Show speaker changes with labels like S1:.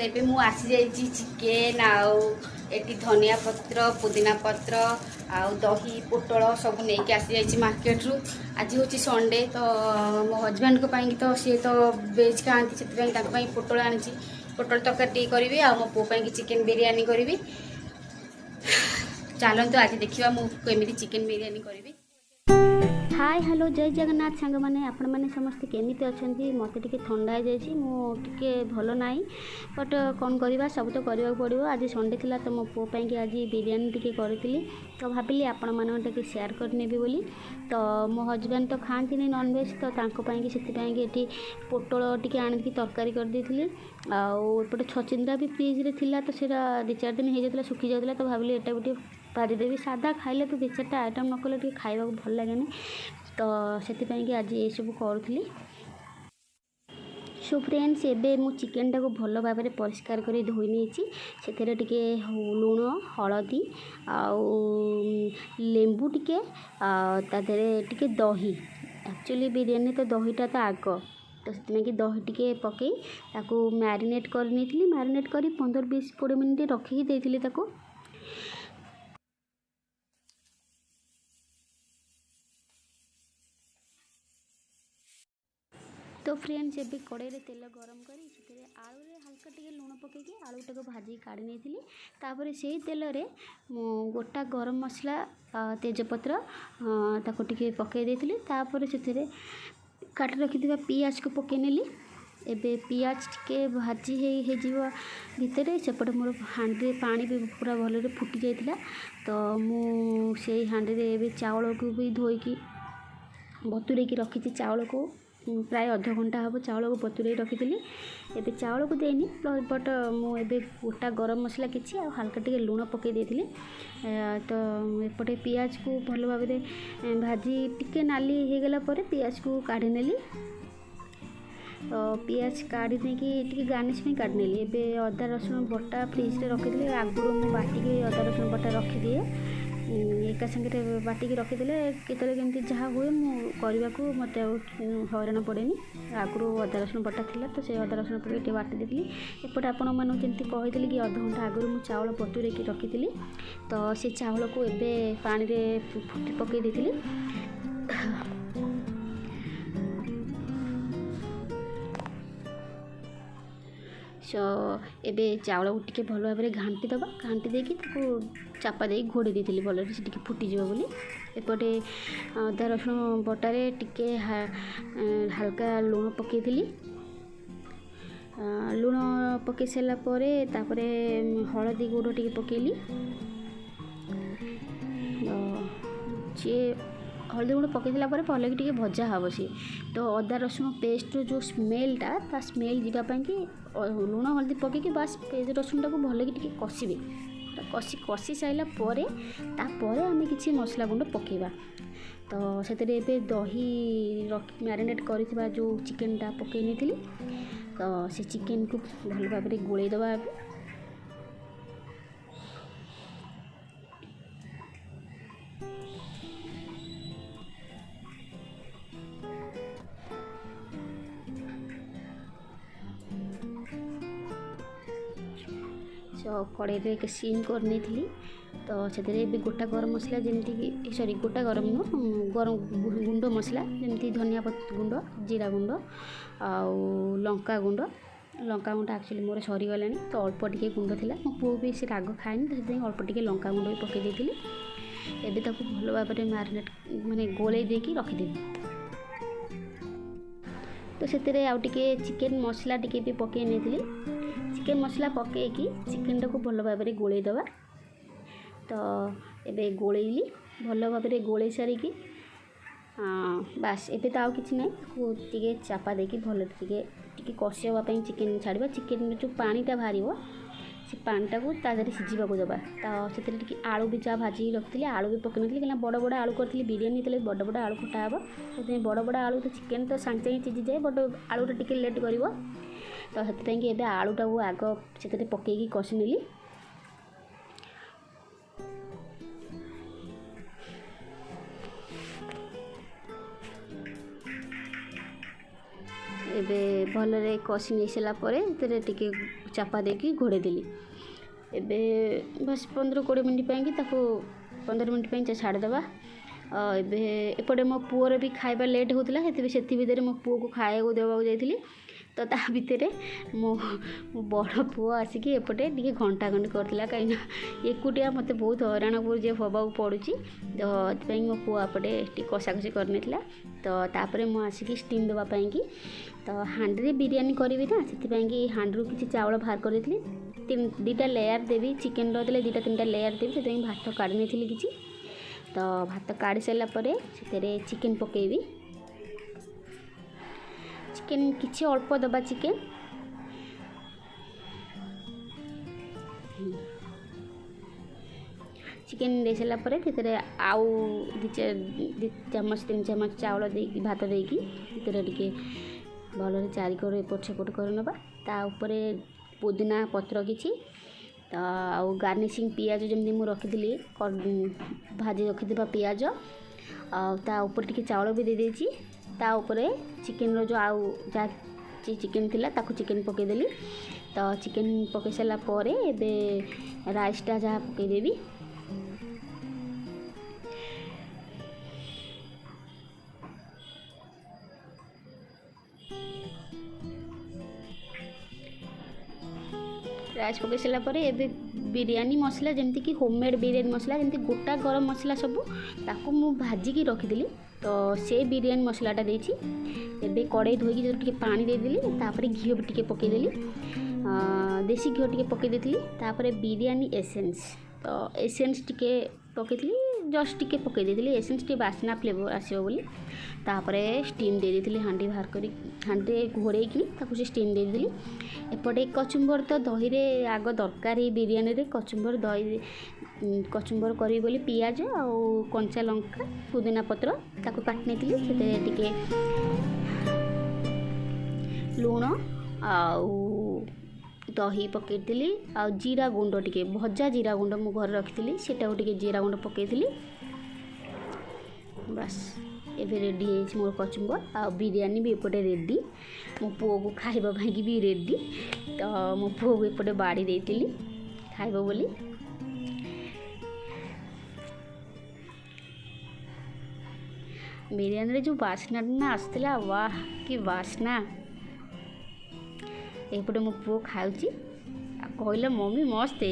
S1: ଏବେ ମୁଁ ଆସିଯାଇଛି ଚିକେନ୍ ଆଉ ଏଠି ଧନିଆ ପତ୍ର ପୁଦିନା ପତ୍ର ଆଉ ଦହି ପୋଟଳ ସବୁ ନେଇକି ଆସିଯାଇଛି ମାର୍କେଟରୁ। ଆଜି ହେଉଛି ସଣ୍ଡେ ତ ମୋ ହଜବେଣ୍ଡଙ୍କ ପାଇଁ ତ ସିଏ ତ ଭେଜ୍ ଖାଆନ୍ତି, ସେଥିପାଇଁ ତାଙ୍କ ପାଇଁ ପୋଟଳ ଆଣିଛି। ପୋଟଳ ତରକାରୀ ଟିକେ କରିବି ଆଉ ମୋ ପୁଅ ପାଇଁ ଚିକେନ୍ ବିରିୟାନୀ କରିବି। ଚାଲନ୍ତୁ ଆଜି ଦେଖିବା ମୁଁ କେମିତି ଚିକେନ୍ ବିରିୟାନୀ କରିବି। हाय हेलो जय जगन्नाथ सांग मैंने आपण मैंने समस्ते केमिति अछंती। मते टिके ठंडा हो जाइए, मु टिके भल नाई बट कौन करवा सब तो करने पड़ो। आज संडे थिला तो मो पो कि आज बिरियानी टिके करी तो भाविली आपण मान टिके शेयर करनेबी बोली। तो मो हजबैंड तो खाती नहीं नॉनवेज, तो तांको से पोटल टिके आनिकी तरकारी कर देथिली। आउटे छचिंद्रा भी फ्रिज रे थिला तो सेटा 2-4 दिन हो जाता सुखी जाता, तो भाविली एटा गोटे पारिदेवी। सादा खाइले तो 2-4टा आइटम न कले टिके खाइबा भल लागेनी, तो से आज ये सब करूँ। सो फ्रेंड्स एबे मु चिकेन टाको भल भाव में परिष्कार कर धोई नहीं से टिके लुण हलदी आउ लेंबू टिके तादे टिके दही। एक्चुअली बिरयानी तो दहीटा तो आग, तो से दही टिके पकई ताको मैरिनेट कर मैरिनेट कर 15-20 मिनट रखिकी देती ताको। तो फ्रेंड्स एबे कड़े तेल गरम करी आलू रे हल्का टिके लुण पकईकी आलू टाको भाजी काढ़ी नहीं। तापर से तेल रे गोटा गरम मसला तेजपत्र ताको टिके पकई देथिली। तापर से काट रखिथिबा पियाज को पकई नेली। एबे पियाज टिके भाजी हे जीवा भितर सेपटे मोर हांडी पानी भी पूरा भल फुटी जाइतिला। तो मु से हांडी रे एबे चावल को भी धोईकी बतुरेकी रखी चावल को प्राय आधा घंटा हम चावल को बतुरे रखी। एबे चावल को देनी बट मुझे गोटा गरम मसला किसी आ हल्का टिके लुण पकई देती। तो एपटे पियाज को भल भाव में भाजी टिके नाली हो गला पर पियाज को काढ़ी नेली। तो पियाज काढ़ी नहीं गार्निश में काढ़ी नेली। एबे अदा रसुण बटा फ्रिज रे रखी आगुरी मुझे बाटिकी अदा रसुण बटा रखिदिए एका संगे बाटिकी रखीदे केतले केमती जहाँ हुए करने को मत हैरान पड़ेनी। आगुरी अदा रसुण बटा थिला तो से अदा रसुण पकड़ बाटी देती। एपटे आपण मानू जमी कही कि अध घंटा आगुरी मु चावल बतुरे रखी, तो से चावल को एबे पानी रे फुटी पकई देती। सो एबे चावल को टिके भल भाव में घांटी दबा, घांटी देकी चापा दे घोड़ी देती भल से टिके फुटीज बोली। एपटे अदा रसुण बटारे टिके हल्का लुण पकई लुण पकई सारा पर हलदी गुड़ टिके पकईली। सी हलदी गुड़ पकई देला भल कि भजा हम सी। तो अदा रसुण पेस्ट जो स्मेलटा ता स्मेल जावाई कि लुण हलदी पकईकि बास पेज रसुण टाक भल कि कषिबे। कषि कषि सारा पर आम कि मसला गुंड पकेबा। तो से दही मैरिनेट कर जो चिकेनटा पकई नहीं, तो से चिकेन को भल भाव में गोले दबा। सो कड़े रे सीम कर नहीं, तो से गोटा गरम मसला जमीक सॉरी गोटा गरम गरम गुंड मसला जमी धनिया गुंड जीरा गुंड आउ लंका गुंड एक्चुअली मोर सरीगला, तो अल्प टिके गुंड थिला। मो पुओ भी से राग खाएनी, तो से अल्प टिके लंका गुंड भी पकई देती। एबे ताको भल भाव में मैरिनेट माने गोले देकी रखिदेवी। तो से आउ टिके चिकेन मसला टिके भी पकई नहीं। चिकेन मसला पकईकी चिकेन टाक भल भाव में गोले दबा। तो एबे गोलेली भल भाव में गोले सारिकी बास एबे तो आउ किछि नहीं टिके चापा देकी भल टिके कषापी चिकेन छाड़ा। चिकेन जो पानीटा बाहर से पानीटा को तादेह सीझा को दबा। तो से आलू भी जहाँ भाजी रखी आलू भी पकई नी कहीं बड़ बड़ आलू करी बिरियानी तेल बड़ बड़ आलू खटा हे। तो बड़ बड़ आलू तो चिकेन तो सांगे सांगे सीझी जाए, बट आलूटा टिके लेट कर। तो से आलूटा को आग से पकईकी कषि नेली। एबे भल कषि नहीं सारापर टिके चापा देकी घोड़े देली एबे बस 15-20 मिनट पाई 15 मिनट छाड़देवा। एबे एपटे मो पुअर भी खाଇବା लेट होता से भितर मो पुओ को खाया देवाक जाइली तो ता भितर मो बड़ पुओ आसिक एपटे टे घंटा घंटी करता कहीं एकुटिया मत बहुत हैरान जे हवा पड़ू तो मो पुओ आपटे कषा कषि करनी तो तापर मु आसिक स्टीम देवाई कि तो हांडी बिरयानी करी ना से हांडी किसी चावल बाहर कर 2टा लेयर देवी चिकेन देले 2-3टा लेयर देवी से भात काढ़ी नहीं किसी तो भात काढ़ी सारा पर से चिकेन पकेबी चिकेन किसी अल्प दबा चिकेन चिकेन दे सारा पर से आउ 2 चम्मच 3 चम्मच चावल दे भात देकी टे भल चारिकर एपट सेपट कर नवा ता ऊपर पुदीना पत्र किछि तो आउ गार्निशिंग पियाज जमी मुझे रखी भाजी रखिथा पियाज ता ऊपर टिके चावल भी दे देछि ता ऊपर चिकेन रो जो आउ जा चिकेन थिला ताकू चिकेन पकेदेली तो चिकेन पकई सारा पर एबे राइसटा जहाँ पकईदेवी राइस पकई सारा पर एबे बिरयानी मसला जमती कि होममेड बिरयानी मसला जमती गोटा गरम मसला सबू ताकू मु भाजिकी रखिदेली तो से बिरयानी मसलाटा देछि एबे कड़ाई धोईकी जो टिके पानी देदेली तापर घी भी टिके पकईदेली देसी घी टिके पकई देथिली तापर बिरयानी एसेंस तो एसेंस टिके पकईथी जस्ट टिके पकई देथिली एसेंस टिके बास्ना फ्लेवर आसीबो बोली तापर स्टीम दे देथिली हांडी बाहर करी हांडी घोड़े की स्टीम दे देली एपटे कचुम्बर तो दही रे आग दरकार बिरयानी रे कचुम्बर दही कचुम्बर करी बोली पियाज आउ कंचा लंका पुदीना पत्र ताको काटनी से टिके लुण आउ दही पकईली आ जीरा गुंड टिके भजा जीरा गुंड मु घर रखी से जीरा गुंड पकईली बस एबे रेडी है मोर कचुम्बर आ बिरयानी भी एपटे रेडी मो पुओ को खाइबा भाई भी रेडी तो मो पुओ को एपटे बाड़ी देइतिली खाइबो बोली बिरयानी रे जो बास्ना ना आसला वाह कि बास्ना एपटे मो पुओ खाऊची कहला मम्मी मस्त है।